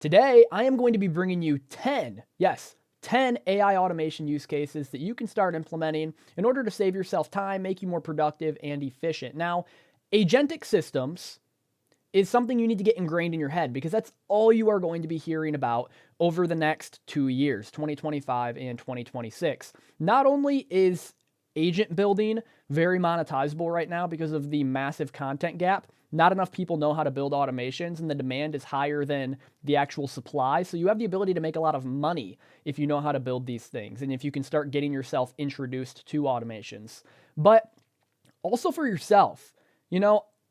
Today, I am going to be bringing you 10, yes, 10 AI automation use cases that you can start implementing in order to save yourself time, make you more productive and efficient. Now, agentic systems is something you need to get ingrained in your head because that's all you are going to be hearing about over the next 2 years, 2025 and 2026. Not only is agent building very monetizable right now because of the massive content gap, not enough people know how to build automations and the demand is higher than the actual supply. So you have the ability to make a lot of money if you know how to build these things and if you can start getting yourself introduced to automations. But also for yourself,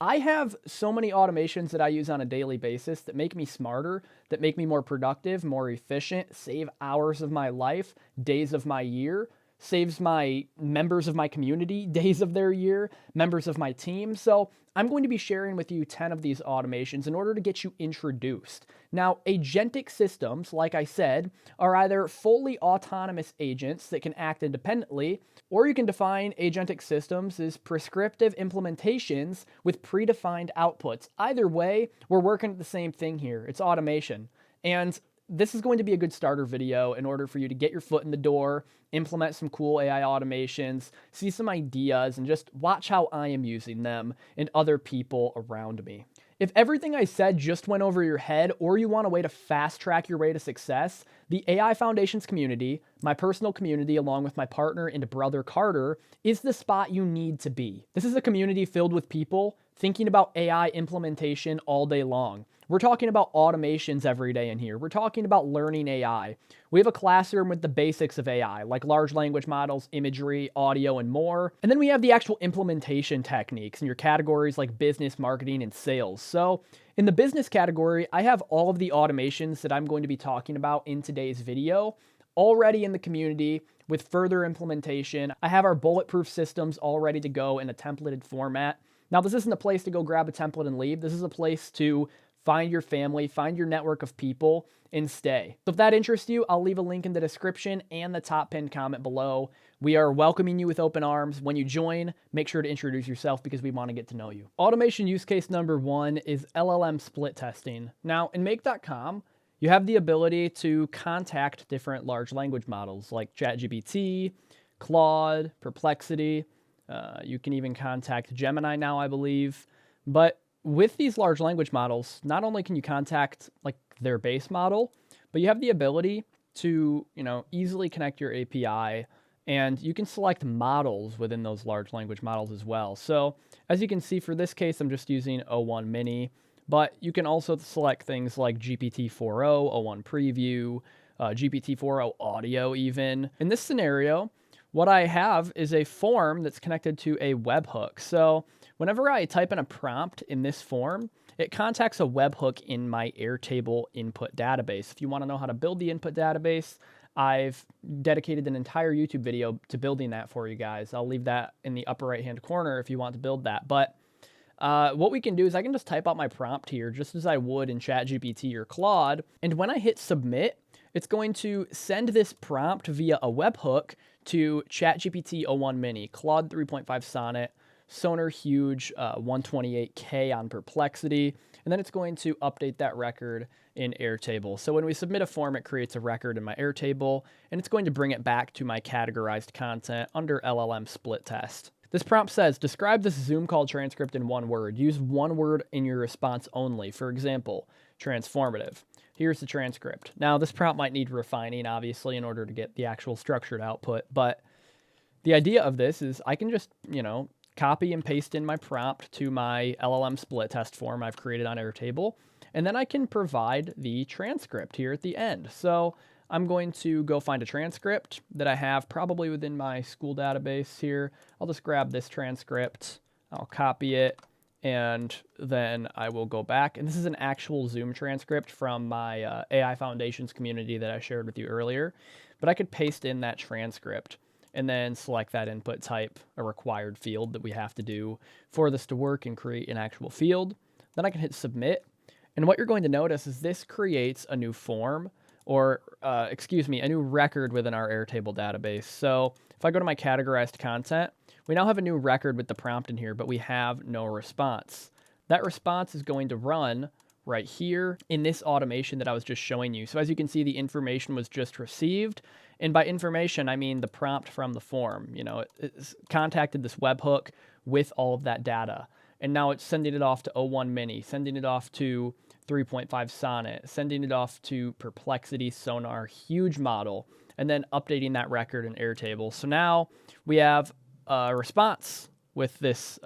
I have so many automations that I use on a daily basis that make me smarter, that make me more productive, more efficient, save hours of my life, days of my year, saves my members of my community days of their year, members of my team. So I'm going to be sharing with you 10 of these automations in order to get you introduced. Now, agentic systems, like I said, are either fully autonomous agents that can act independently, or you can define agentic systems as prescriptive implementations with predefined outputs. Either way, we're working at the same thing here. It's automation. And this is going to be a good starter video in order for you to get your foot in the door, implement some cool AI automations, see some ideas, and just watch how I am using them and other people around me. If everything I said just went over your head, or you want a way to fast track your way to success, the AI Foundations community, my personal community along with my partner and brother Carter, is the spot you need to be. This is a community filled with people thinking about AI implementation all day long. We're talking about automations every day in here. We're talking about learning AI. We have a classroom with the basics of AI, like large language models, imagery, audio, and more. And then we have the actual implementation techniques in your categories like business, marketing, and sales. So in the business category, I have all of the automations that I'm going to be talking about in today's video already in the community with further implementation. I have our bulletproof systems all ready to go in a templated format. Now, this isn't a place to go grab a template and leave. This is a place to find your family, find your network of people, and stay. So if that interests you, I'll leave a link in the description and the top pinned comment below. We are welcoming you with open arms. When you join, make sure to introduce yourself because we want to get to know you. Automation use case number 1 is LLM Split Testing. Now, in Make.com, you have the ability to contact different large language models like ChatGPT, Claude, Perplexity. You can even contact Gemini now, I believe. But with these large language models, not only can you contact like their base model, but you have the ability to, easily connect your API, and you can select models within those large language models as well. So as you can see for this case, I'm just using O1 Mini, but you can also select things like GPT-4o, O1 Preview, GPT-4o Audio even. In this scenario, what I have is a form that's connected to a webhook. So whenever I type in a prompt in this form, it contacts a webhook in my Airtable input database. If you want to know how to build the input database, I've dedicated an entire YouTube video to building that for you guys. I'll leave that in the upper right-hand corner if you want to build that. But what we can do is I can just type out my prompt here just as I would in ChatGPT or Claude. And when I hit submit, it's going to send this prompt via a webhook to ChatGPT O1 Mini, Claude 3.5 Sonnet, Sonar Huge 128K on Perplexity, and then it's going to update that record in Airtable. So when we submit a form, it creates a record in my Airtable, and it's going to bring it back to my categorized content under LLM Split Test. This prompt says, describe this Zoom call transcript in one word. Use one word in your response only. For example, transformative. Here's the transcript. Now, this prompt might need refining, obviously, in order to get the actual structured output. But the idea of this is I can just, copy and paste in my prompt to my LLM split test form I've created on Airtable. And then I can provide the transcript here at the end. So I'm going to go find a transcript that I have probably within my school database here. I'll just grab this transcript. I'll copy it. And then I will go back. And this is an actual Zoom transcript from my AI Foundations community that I shared with you earlier. But I could paste in that transcript and then select that input type, a required field that we have to do for this to work, and create an actual field. Then I can hit submit. And what you're going to notice is this creates a new form, or a new record within our Airtable database. So if I go to my categorized content, we now have a new record with the prompt in here, but we have no response. That response is going to run right here in this automation that I was just showing you. So as you can see, the information was just received. And by information, I mean the prompt from the form. You know, it's contacted this webhook with all of that data. And now it's sending it off to O1 Mini, sending it off to 3.5 Sonnet, sending it off to Perplexity Sonar, huge model, and then updating that record in Airtable. So now we have a response with this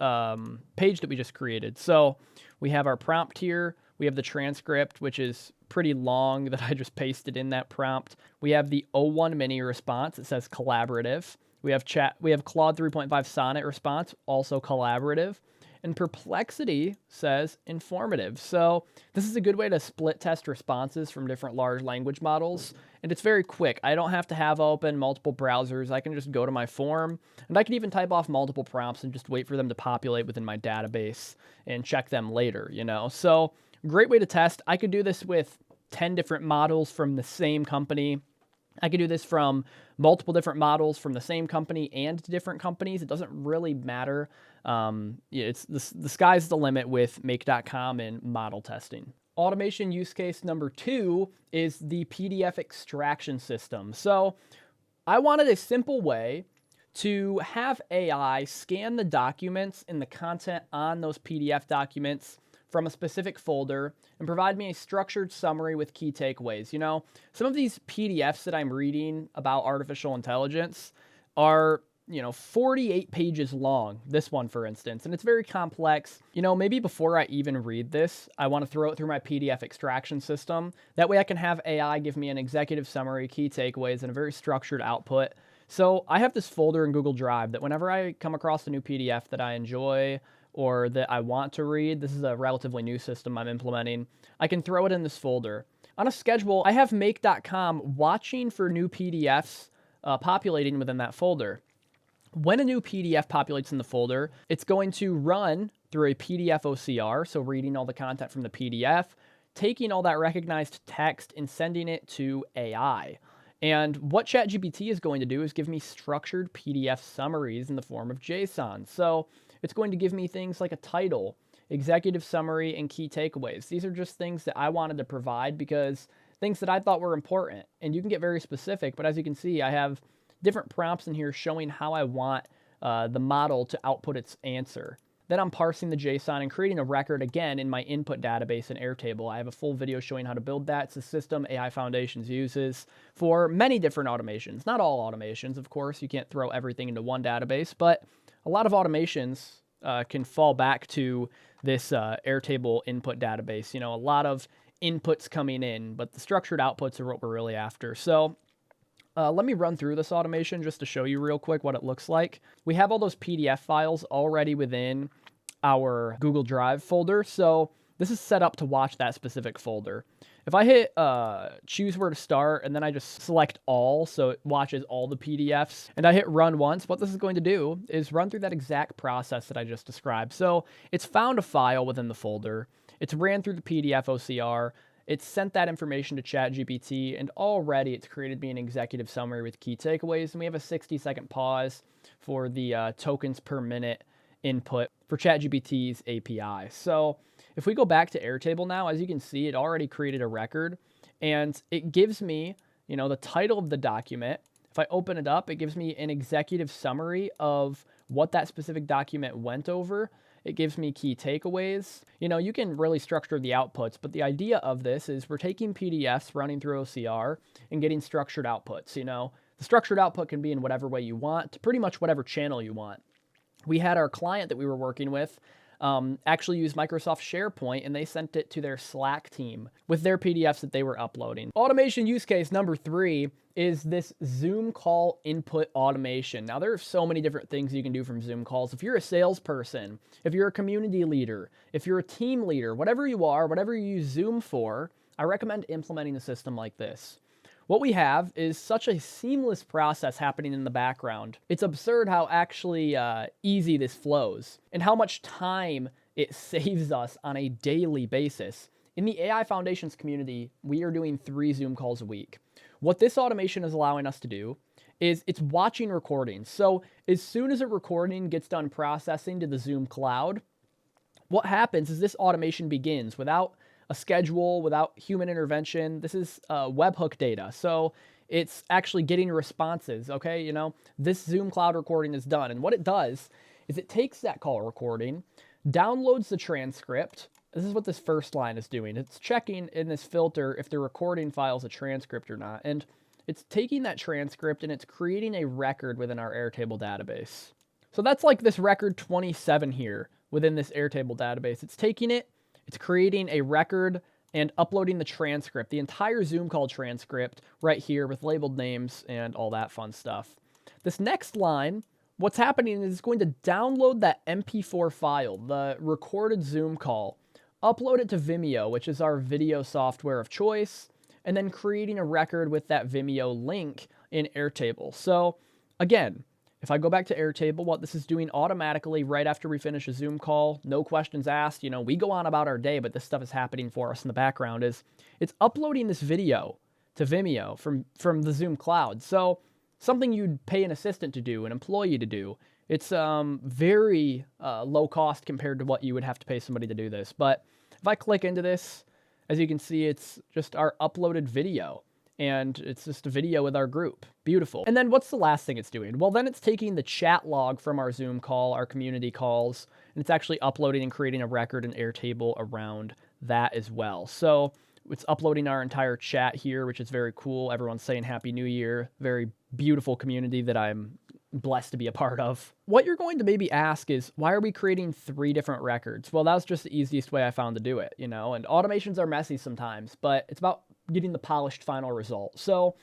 page that we just created. So we have our prompt here. We have the transcript, which is pretty long that I just pasted in that prompt. We have the O1 Mini response. It says collaborative. We have Claude 3.5 Sonnet response, also collaborative. And Perplexity says informative. So this is a good way to split test responses from different large language models. And it's very quick. I don't have to have open multiple browsers. I can just go to my form, and I can even type off multiple prompts and just wait for them to populate within my database and check them later, you know? So great way to test. I could do this with 10 different models from the same company. I could do this from multiple different models from the same company and different companies. It doesn't really matter. It's the sky's the limit with make.com and model testing. Automation use case number 2 is the PDF extraction system. So I wanted a simple way to have AI scan the documents and the content on those PDF documents from a specific folder and provide me a structured summary with key takeaways. You know, some of these PDFs that I'm reading about artificial intelligence are, 48 pages long, this one, for instance, and it's very complex. You know, maybe before I even read this, I want to throw it through my PDF extraction system. That way I can have AI give me an executive summary, key takeaways, and a very structured output. So I have this folder in Google Drive that whenever I come across a new PDF that I enjoy or that I want to read, this is a relatively new system I'm implementing, I can throw it in this folder. On a schedule, I have make.com watching for new PDFs populating within that folder. When a new PDF populates in the folder, it's going to run through a PDF OCR, so reading all the content from the PDF, taking all that recognized text and sending it to AI. And what ChatGPT is going to do is give me structured PDF summaries in the form of JSON. So it's going to give me things like a title, executive summary, and key takeaways. These are just things that I wanted to provide because things that I thought were important. And you can get very specific, but as you can see, I have different prompts in here showing how I want the model to output its answer. Then I'm parsing the JSON and creating a record again in my input database in Airtable. I have a full video showing how to build that. It's a system AI Foundations uses for many different automations. Not all automations, of course. You can't throw everything into one database, but a lot of automations can fall back to this Airtable input database. You know, a lot of inputs coming in, but the structured outputs are what we're really after. So let me run through this automation just to show you real quick what it looks like. We have all those PDF files already within our Google Drive folder, so this is set up to watch that specific folder. If I hit choose where to start, and then I just select all, so it watches all the PDFs, and I hit run once, what this is going to do is run through that exact process that I just described. So it's found a file within the folder, it's ran through the PDF OCR, it's sent that information to ChatGPT, and already it's created me an executive summary with key takeaways, and we have a 60-second pause for the tokens per minute input for ChatGPT's API. So if we go back to Airtable now, as you can see, it already created a record, and it gives me, the title of the document. If I open it up, it gives me an executive summary of what that specific document went over. It gives me key takeaways. You can really structure the outputs, but the idea of this is we're taking PDFs, running through OCR, and getting structured outputs. The structured output can be in whatever way you want, to pretty much whatever channel you want. We had our client that we were working with actually use Microsoft SharePoint, and they sent it to their Slack team with their PDFs that they were uploading. Automation use case number 3 is this Zoom call input automation. Now, there are so many different things you can do from Zoom calls. If you're a salesperson, if you're a community leader, if you're a team leader, whatever you are, whatever you use Zoom for, I recommend implementing a system like this. What we have is such a seamless process happening in the background. It's absurd how actually easy this flows and how much time it saves us on a daily basis. In the AI Foundations community, we are doing 3 Zoom calls a week. What this automation is allowing us to do is it's watching recordings. So as soon as a recording gets done processing to the Zoom cloud, what happens is this automation begins without a schedule without human intervention. This is webhook data. So it's actually getting responses, okay? You know, this Zoom cloud recording is done. And what it does is it takes that call recording, downloads the transcript. This is what this first line is doing. It's checking in this filter if the recording file is a transcript or not. And it's taking that transcript and it's creating a record within our Airtable database. So that's like this record 27 here within this Airtable database. It's taking it, it's creating a record and uploading the transcript, the entire Zoom call transcript right here with labeled names and all that fun stuff. This next line, what's happening is it's going to download that MP4 file, the recorded Zoom call, upload it to Vimeo, which is our video software of choice, and then creating a record with that Vimeo link in Airtable. So again, if I go back to Airtable, what this is doing automatically right after we finish a Zoom call, no questions asked, you know, we go on about our day, but this stuff is happening for us in the background, is it's uploading this video to Vimeo from the Zoom cloud. So something you'd pay an assistant to do, an employee to do. It's very low cost compared to what you would have to pay somebody to do this. But if I click into this, as you can see, it's just our uploaded video. And it's just a video with our group. Beautiful. And then what's the last thing it's doing? Well, then it's taking the chat log from our Zoom call, our community calls, and it's actually uploading and creating a record in Airtable around that as well. So it's uploading our entire chat here, which is very cool. Everyone's saying Happy New Year. Very beautiful community that I'm blessed to be a part of. What you're going to maybe ask is, why are we creating 3 different records? Well, that was just the easiest way I found to do it, you know, and automations are messy sometimes, but it's about getting the polished final result. So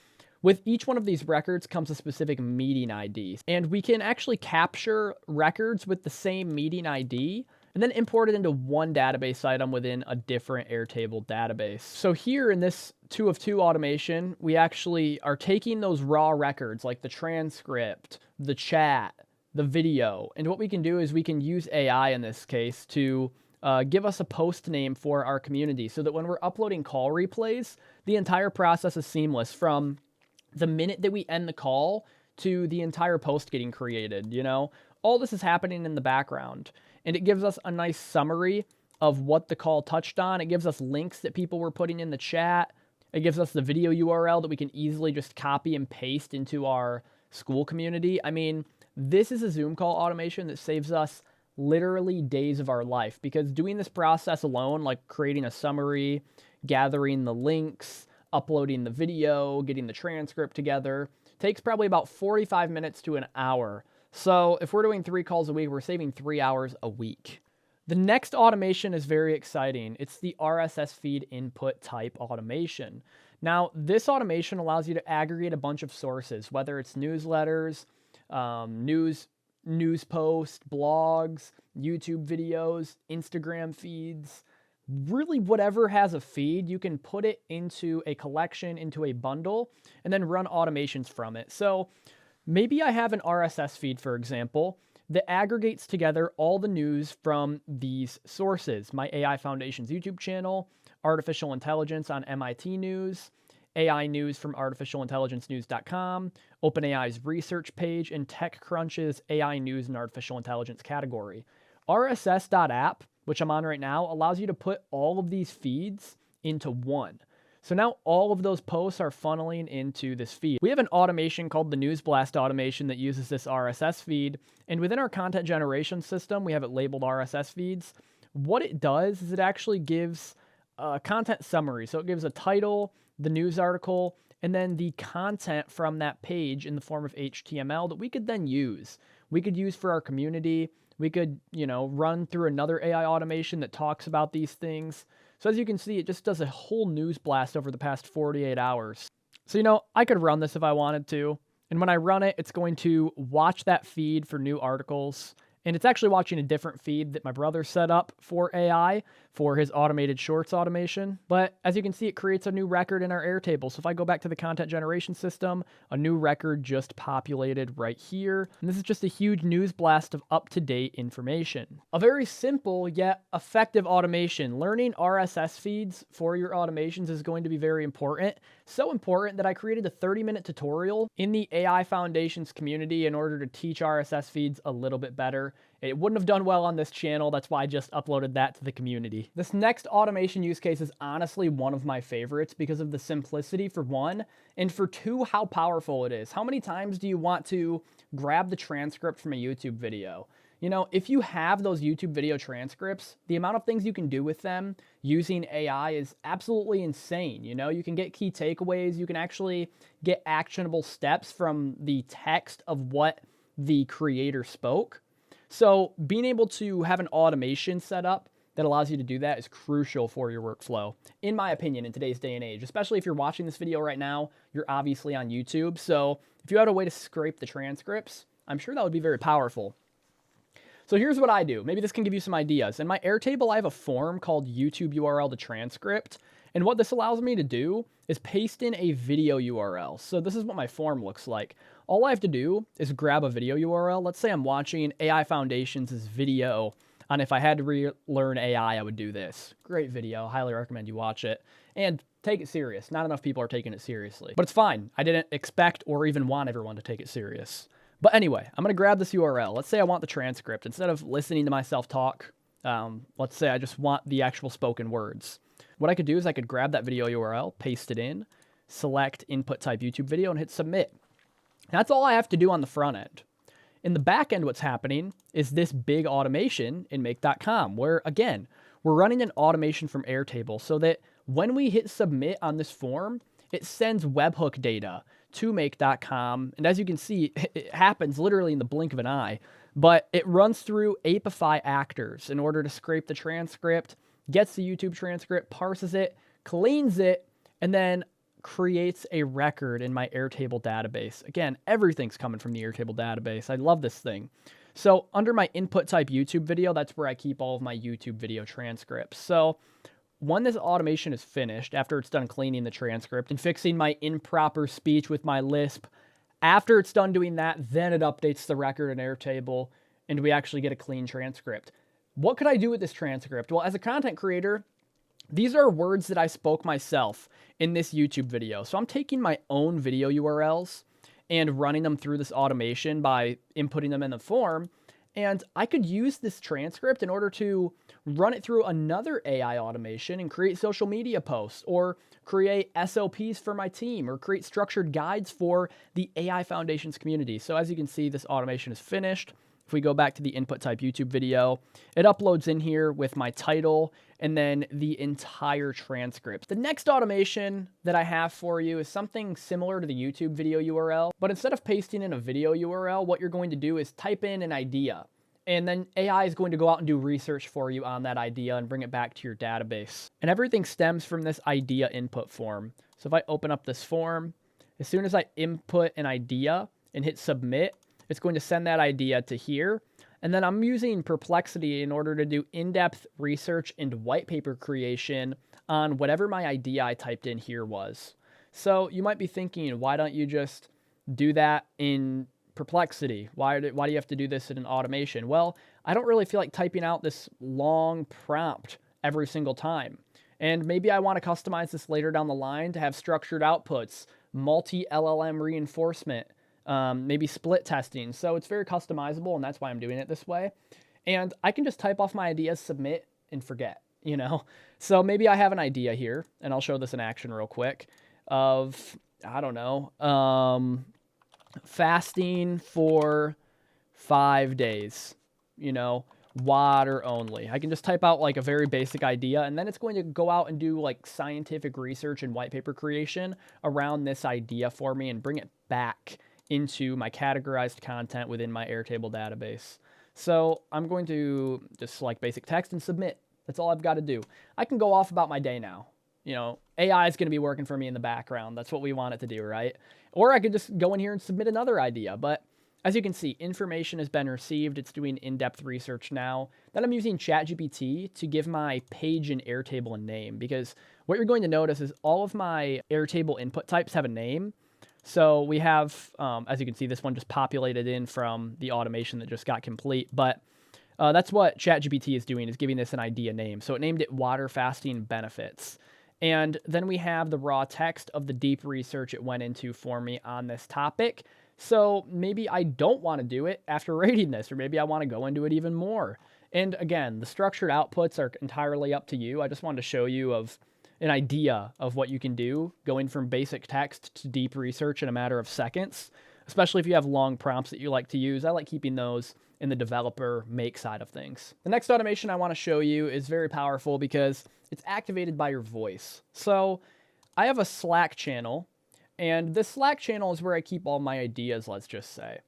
with each one of these records comes a specific meeting ID, and we can actually capture records with the same meeting ID and then import it into one database item within a different Airtable database. So here in this 2 of 2 automation, we actually are taking those raw records like the transcript, the chat, the video, and what we can do is we can use AI in this case to give us a post name for our community so that when we're uploading call replays, the entire process is seamless from the minute that we end the call to the entire post getting created, you know? All this is happening in the background, and it gives us a nice summary of what the call touched on. It gives us links that people were putting in the chat. It gives us the video URL that we can easily just copy and paste into our school community. I mean, this is a Zoom call automation that saves us literally days of our life, because doing this process alone, like creating a summary, gathering the links, uploading the video, getting the transcript together, takes probably about 45 minutes to an hour. So if we're doing 3 calls a week, we're saving 3 hours a week. The next automation is very exciting. It's the RSS feed input type automation. Now, this automation allows you to aggregate a bunch of sources, whether it's newsletters, news posts, blogs, YouTube videos, Instagram feeds, really whatever has a feed, you can put it into a collection, into a bundle, and then run automations from it. So maybe I have an RSS feed, for example, that aggregates together all the news from these sources. My AI Foundation's YouTube channel, artificial intelligence on MIT News, AI news from artificialintelligencenews.com, OpenAI's research page, and TechCrunch's AI news and artificial intelligence category. RSS.app, which I'm on right now, allows you to put all of these feeds into one. So now all of those posts are funneling into this feed. We have an automation called the News Blast automation that uses this RSS feed. And within our content generation system, we have it labeled RSS feeds. What it does is it actually gives a content summary. So it gives a title, the news article, and then the content from that page in the form of HTML that we could then use. We could use for our community. We could, run through another AI automation that talks about these things. So as you can see, it just does a whole news blast over the past 48 hours. So, I could run this if I wanted to. And when I run it, it's going to watch that feed for new articles. And it's actually watching a different feed that my brother set up for AI for his automated shorts automation. But as you can see, it creates a new record in our Airtable. So if I go back to the content generation system, a new record just populated right here. And this is just a huge news blast of up-to-date information. A very simple yet effective automation. Learning RSS feeds for your automations is going to be very important. So important that I created a 30-minute tutorial in the AI Foundations community in order to teach RSS feeds a little bit better. It wouldn't have done well on this channel. That's why I just uploaded that to the community. This next automation use case is honestly one of my favorites because of the simplicity for one, and for two, how powerful it is. How many times do you want to grab the transcript from a YouTube video? You know, if you have those YouTube video transcripts, the amount of things you can do with them using AI is absolutely insane. You know, you can get key takeaways. You can actually get actionable steps from the text of what the creator spoke. So being able to have an automation set up that allows you to do that is crucial for your workflow, in my opinion, in today's day and age. Especially if you're watching this video right now, you're obviously on YouTube. So if you had a way to scrape the transcripts, I'm sure that would be very powerful. So here's what I do. Maybe this can give you some ideas. In my Airtable, I have a form called YouTube URL to transcript. And what this allows me to do is paste in a video URL. So this is what my form looks like. All I have to do is grab a video URL. Let's say I'm watching AI Foundations' video on if I had to relearn AI, I would do this. Great video. Highly recommend you watch it. And take it serious. Not enough people are taking it seriously. But it's fine. I didn't expect or even want everyone to take it serious. But anyway, I'm going to grab this URL. Let's say I want the transcript. Instead of listening to myself talk, let's say I just want the actual spoken words. What I could do is I could grab that video URL, paste it in, select input type YouTube video, and hit submit. That's all I have to do on the front end. In the back end, what's happening is this big automation in make.com, where, again, we're running an automation from Airtable so that when we hit submit on this form, it sends webhook data to make.com. And as you can see, it happens literally in the blink of an eye, but it runs through Apify actors in order to scrape the transcript, gets the YouTube transcript, parses it, cleans it, and then creates a record in my Airtable database. Again, everything's coming from the Airtable database. I love this thing. So under my input type YouTube video, that's where I keep all of my YouTube video transcripts. So when this automation is finished, after it's done cleaning the transcript and fixing my improper speech with my Lisp, after it's done doing that, then it updates the record in Airtable and we actually get a clean transcript. What could I do with this transcript? Well, as a content creator, these are words that I spoke myself in this YouTube video. So I'm taking my own video URLs and running them through this automation by inputting them in the form. And I could use this transcript in order to run it through another AI automation and create social media posts or create SOPs for my team or create structured guides for the AI Foundations community. So as you can see, this automation is finished. If we go back to the input type YouTube video, it uploads in here with my title and then the entire transcript. The next automation that I have for you is something similar to the YouTube video URL, but instead of pasting in a video URL, what you're going to do is type in an idea, and then AI is going to go out and do research for you on that idea and bring it back to your database. And everything stems from this idea input form. So if I open up this form, as soon as I input an idea and hit submit, it's going to send that idea to here. And then I'm using Perplexity in order to do in-depth research and white paper creation on whatever my idea I typed in here was. So you might be thinking, why don't you just do that in Perplexity? Why do you have to do this in an automation? Well, I don't really feel like typing out this long prompt every single time. And maybe I want to customize this later down the line to have structured outputs, multi-LLM reinforcement, maybe split testing. So it's very customizable, and that's why I'm doing it this way. And I can just type off my ideas, submit, and forget, you know? So maybe I have an idea here, and I'll show this in action real quick, of, I don't know, fasting for 5 days, you know, water only. I can just type out like a very basic idea, and then it's going to go out and do like scientific research and white paper creation around this idea for me and bring it back into my categorized content within my Airtable database. So I'm going to just select basic text and submit. That's all I've got to do. I can go off about my day now. You know, AI is going to be working for me in the background. That's what we want it to do, right? Or I could just go in here and submit another idea. But as you can see, information has been received. It's doing in-depth research now. Then I'm using ChatGPT to give my page in Airtable a name, because what you're going to notice is all of my Airtable input types have a name. So we have, as you can see, this one just populated in from the automation that just got complete. But that's what ChatGPT is doing, is giving this an idea name. So it named it Water Fasting Benefits. And then we have the raw text of the deep research it went into for me on this topic. So maybe I don't want to do it after rating this, or maybe I want to go into it even more. And again, the structured outputs are entirely up to you. I just wanted to show you of an idea of what you can do going from basic text to deep research in a matter of seconds, especially if you have long prompts that you like to use. I like keeping those in the developer make side of things. The next automation I want to show you is very powerful because it's activated by your voice. So I have a Slack channel, and this Slack channel is where I keep all my ideas, let's just say.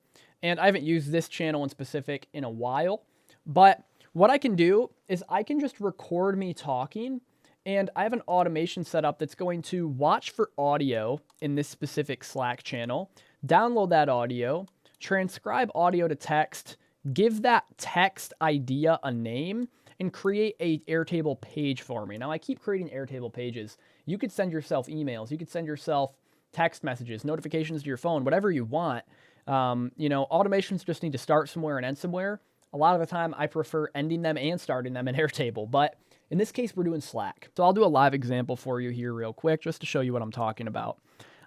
And I haven't used this channel in specific in a while, but what I can do is I can just record me talking, and I have an automation set up that's going to watch for audio in this specific Slack channel, download that audio, transcribe audio to text, give that text idea a name, and create a Airtable page for me. Now, I keep creating Airtable pages. You could send yourself emails. You could send yourself text messages, notifications to your phone, whatever you want. Automations just need to start somewhere and end somewhere. A lot of the time, I prefer ending them and starting them in Airtable, but in this case, we're doing Slack. So I'll do a live example for you here real quick, just to show you what I'm talking about.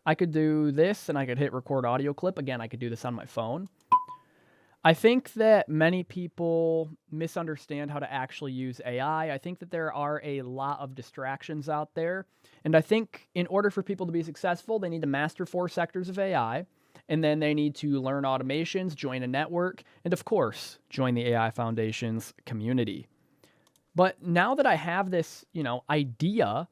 I could do this, and I could hit record audio clip. Again, I could do this on my phone. I think that many people misunderstand how to actually use AI. I think that there are a lot of distractions out there. And I think in order for people to be successful, they need to master 4 sectors of AI. And then they need to learn automations, join a network, and of course, join the AI Foundation's community. But now that I have this, idea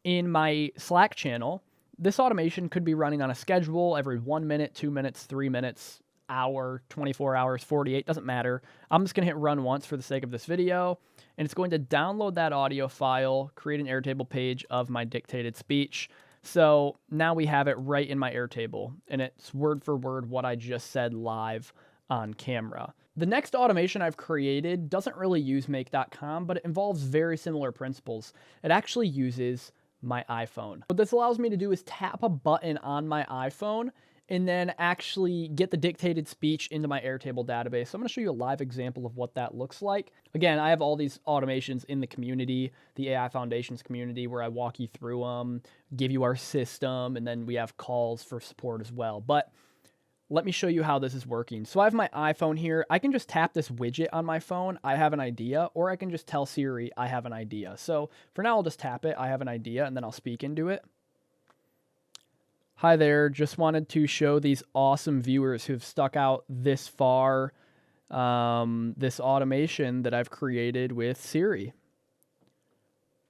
in my Slack channel, this automation could be running on a schedule every 1 minute, 2 minutes, 3 minutes, hour, 24 hours, 48, doesn't matter. I'm just going to hit run once for the sake of this video, and it's going to download that audio file, create an Airtable page of my dictated speech. So now we have it right in my Airtable, and it's word for word what I just said live on camera. The next automation I've created doesn't really use make.com, but it involves very similar principles. It actually uses my iPhone. What this allows me to do is tap a button on my iPhone and then actually get the dictated speech into my Airtable database. So I'm going to show you a live example of what that looks like. Again, I have all these automations in the community, the AI Foundations community, where I walk you through them, give you our system, and then we have calls for support as well. But let me show you how this is working. So I have my iPhone here. I can just tap this widget on my phone, I have an idea, or I can just tell Siri, I have an idea. So for now, I'll just tap it, I have an idea, and then I'll speak into it. Hi there, just wanted to show these awesome viewers who've stuck out this far, this automation that I've created with Siri.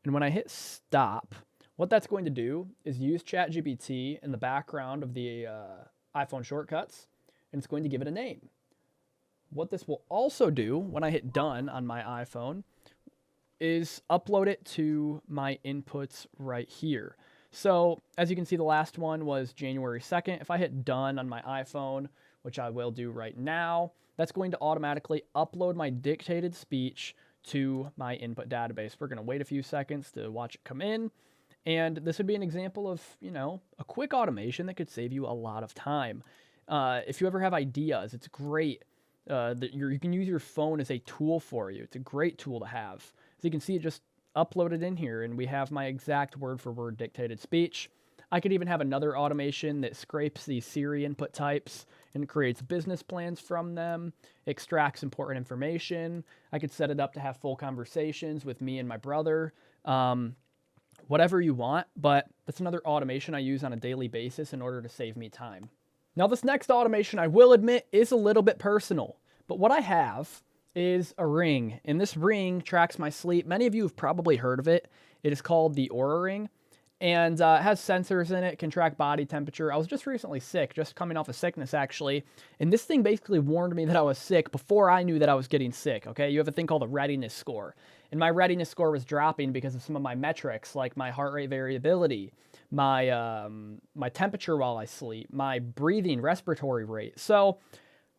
And when I hit stop, what that's going to do is use ChatGPT in the background of the iPhone shortcuts, and it's going to give it a name. What this will also do when I hit done on my iPhone is upload it to my inputs right here. So as you can see, the last one was January 2nd. If I hit done on my iPhone, which I will do right now, that's going to automatically upload my dictated speech to my input database. We're going to wait a few seconds to watch it come in. And this would be an example of, a quick automation that could save you a lot of time. If you ever have ideas, it's great that you can use your phone as a tool for you. It's a great tool to have. So you can see it just uploaded in here, and we have my exact word-for-word dictated speech. I could even have another automation that scrapes these Siri input types and creates business plans from them, extracts important information. I could set it up to have full conversations with me and my brother. Whatever you want, but that's another automation I use on a daily basis in order to save me time. Now, this next automation, I will admit, is a little bit personal, but what I have is a ring, and this ring tracks my sleep. Many of you have probably heard of it. It is called the Oura Ring, and it has sensors in it, can track body temperature. I was just recently sick, just coming off of sickness actually, and this thing basically warned me that I was sick before I knew that I was getting sick, okay? You have a thing called a readiness score, and my readiness score was dropping because of some of my metrics, like my heart rate variability, my temperature while I sleep, my breathing, respiratory rate. So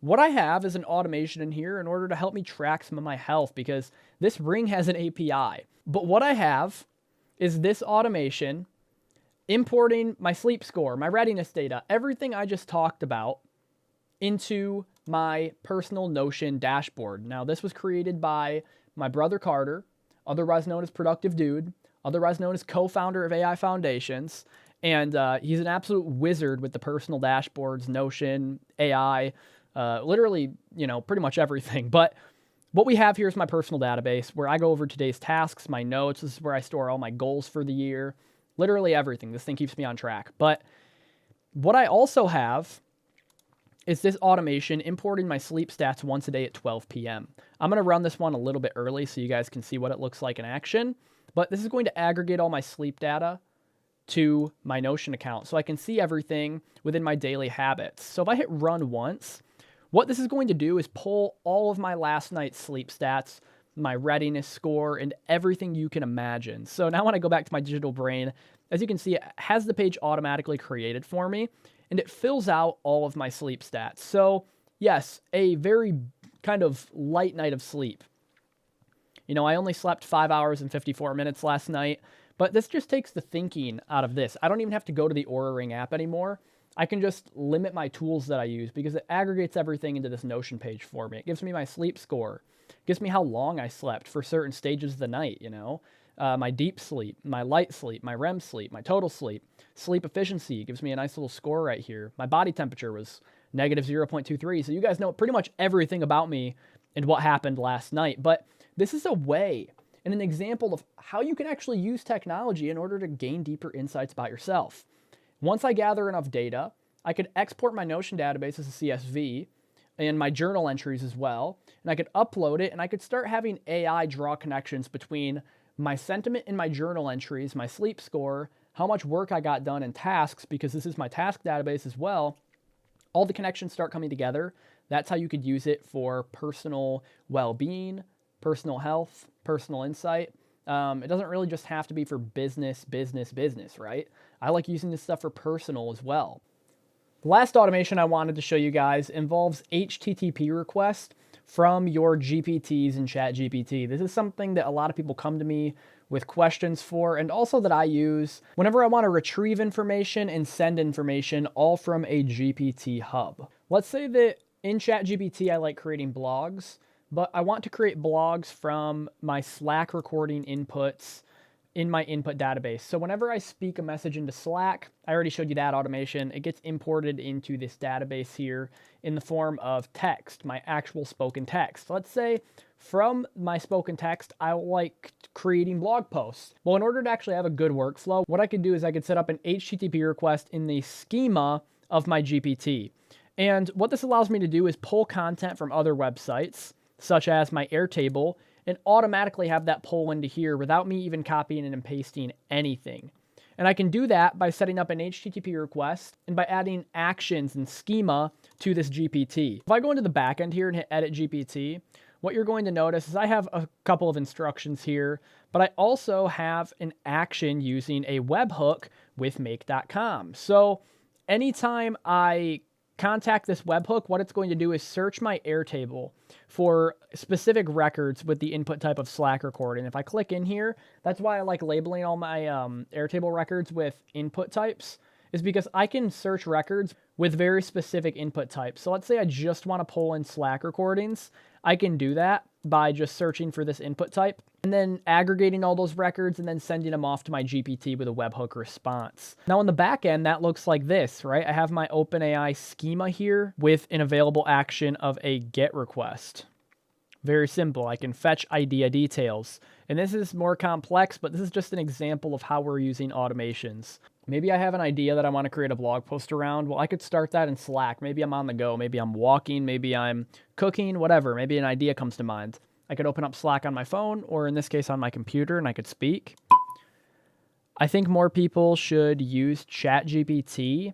what I have is an automation in here in order to help me track some of my health, because this ring has an API. But what I have is this automation importing my sleep score, my readiness data, everything I just talked about into my personal Notion dashboard. Now, this was created by my brother Carter, otherwise known as Productive Dude, otherwise known as co-founder of AI Foundations. And he's an absolute wizard with the personal dashboards, Notion, AI, literally, pretty much everything. But what we have here is my personal database where I go over today's tasks, my notes. This is where I store all my goals for the year, literally everything. This thing keeps me on track. But what I also have is this automation importing my sleep stats once a day at 12 p.m. I'm going to run this one a little bit early so you guys can see what it looks like in action. But this is going to aggregate all my sleep data to my Notion account so I can see everything within my daily habits. So if I hit run once, what this is going to do is pull all of my last night's sleep stats, my readiness score, and everything you can imagine. So now when I go back to my digital brain, as you can see, it has the page automatically created for me, and it fills out all of my sleep stats. So yes, a very kind of light night of sleep. I only slept 5 hours and 54 minutes last night, but this just takes the thinking out of this. I don't even have to go to the Oura Ring app anymore. I can just limit my tools that I use because it aggregates everything into this Notion page for me. It gives me my sleep score. It gives me how long I slept for certain stages of the night, my deep sleep, my light sleep, my REM sleep, my total sleep, sleep efficiency. It gives me a nice little score right here. My body temperature was negative 0.23. So you guys know pretty much everything about me and what happened last night. But this is a way and an example of how you can actually use technology in order to gain deeper insights about yourself. Once I gather enough data, I could export my Notion database as a CSV and my journal entries as well, and I could upload it, and I could start having AI draw connections between my sentiment in my journal entries, my sleep score, how much work I got done in tasks, because this is my task database as well. All the connections start coming together. That's how you could use it for personal well-being, personal health, personal insight. It doesn't really just have to be for business, right? I like using this stuff for personal as well. The last automation I wanted to show you guys involves HTTP requests from your GPTs in ChatGPT. This is something that a lot of people come to me with questions for, and also that I use whenever I want to retrieve information and send information all from a GPT hub. Let's say that in ChatGPT I like creating blogs, but I want to create blogs from my Slack recording inputs in my input database. So whenever I speak a message into Slack, I already showed you that automation, it gets imported into this database here in the form of text, my actual spoken text. Let's say from my spoken text, I like creating blog posts. Well, in order to actually have a good workflow, what I could do is I could set up an HTTP request in the schema of my GPT. And what this allows me to do is pull content from other websites, such as my Airtable, and automatically have that pull into here without me even copying and pasting anything. And I can do that by setting up an HTTP request and by adding actions and schema to this GPT. If I go into the backend here and hit Edit GPT, what you're going to notice is I have a couple of instructions here, but I also have an action using a webhook with make.com. So anytime I contact this webhook, what it's going to do is search my Airtable for specific records with the input type of Slack recording. If I click in here, that's why I like labeling all my Airtable records with input types, is because I can search records with very specific input types. So let's say I just want to pull in Slack recordings. I can do that by just searching for this input type and then aggregating all those records and then sending them off to my GPT with a webhook response. Now on the back end, that looks like this, right? I have my OpenAI schema here with an available action of a GET request. Very simple. I can fetch idea details. And this is more complex, but this is just an example of how we're using automations. Maybe I have an idea that I want to create a blog post around. Well, I could start that in Slack. Maybe I'm on the go. Maybe I'm walking. Maybe I'm cooking, whatever. Maybe an idea comes to mind. I could open up Slack on my phone, or in this case on my computer, and I could speak. I think more people should use ChatGPT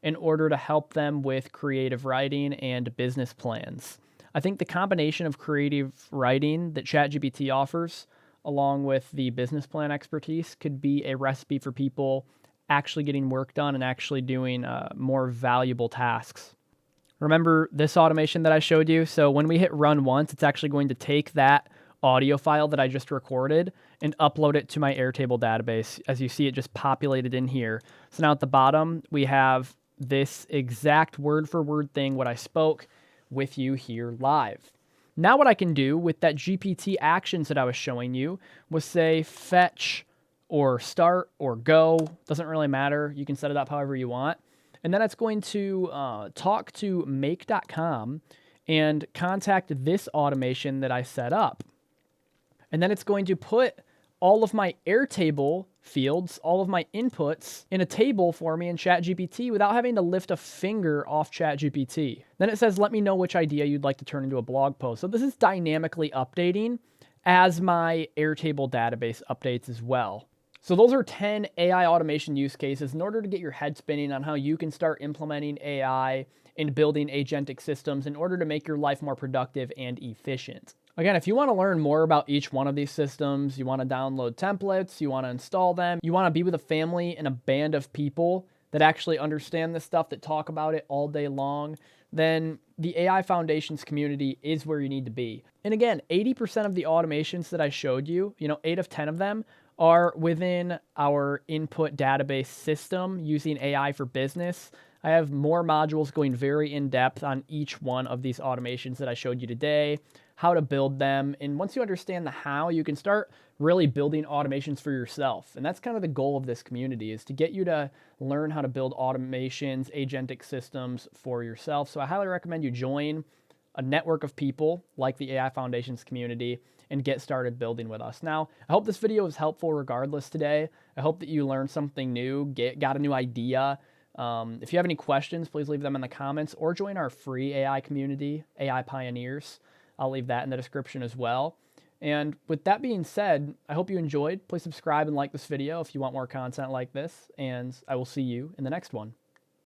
in order to help them with creative writing and business plans. I think the combination of creative writing that ChatGPT offers, along with the business plan expertise, could be a recipe for people actually getting work done and actually doing more valuable tasks. Remember this automation that I showed you? So when we hit run once, it's actually going to take that audio file that I just recorded and upload it to my Airtable database. As you see, it just populated in here. So now at the bottom, we have this exact word for word thing, what I spoke with you here live. Now what I can do with that GPT actions that I was showing you was say fetch or start or go. Doesn't really matter. You can set it up however you want. And then it's going to talk to make.com and contact this automation that I set up. And then it's going to put all of my Airtable fields, all of my inputs in a table for me in ChatGPT without having to lift a finger off ChatGPT. Then it says, let me know which idea you'd like to turn into a blog post. So this is dynamically updating as my Airtable database updates as well. So those are 10 AI automation use cases in order to get your head spinning on how you can start implementing AI and building agentic systems in order to make your life more productive and efficient. Again, if you want to learn more about each one of these systems, you want to download templates, you want to install them, you want to be with a family and a band of people that actually understand this stuff, that talk about it all day long, then the AI Foundations community is where you need to be. And again, 80% of the automations that I showed you, 8 of 10 of them are within our input database system using AI for business. I have more modules going very in depth on each one of these automations that I showed you today, how to build them. And once you understand the how, you can start really building automations for yourself. And that's kind of the goal of this community, is to get you to learn how to build automations, agentic systems for yourself. So I highly recommend you join a network of people like the AI Foundations community and get started building with us. Now, I hope this video was helpful regardless today. I hope that you learned something new, got a new idea. If you have any questions, please leave them in the comments or join our free AI community, AI Pioneers. I'll leave that in the description as well. And with that being said, I hope you enjoyed. Please subscribe and like this video if you want more content like this, and I will see you in the next one.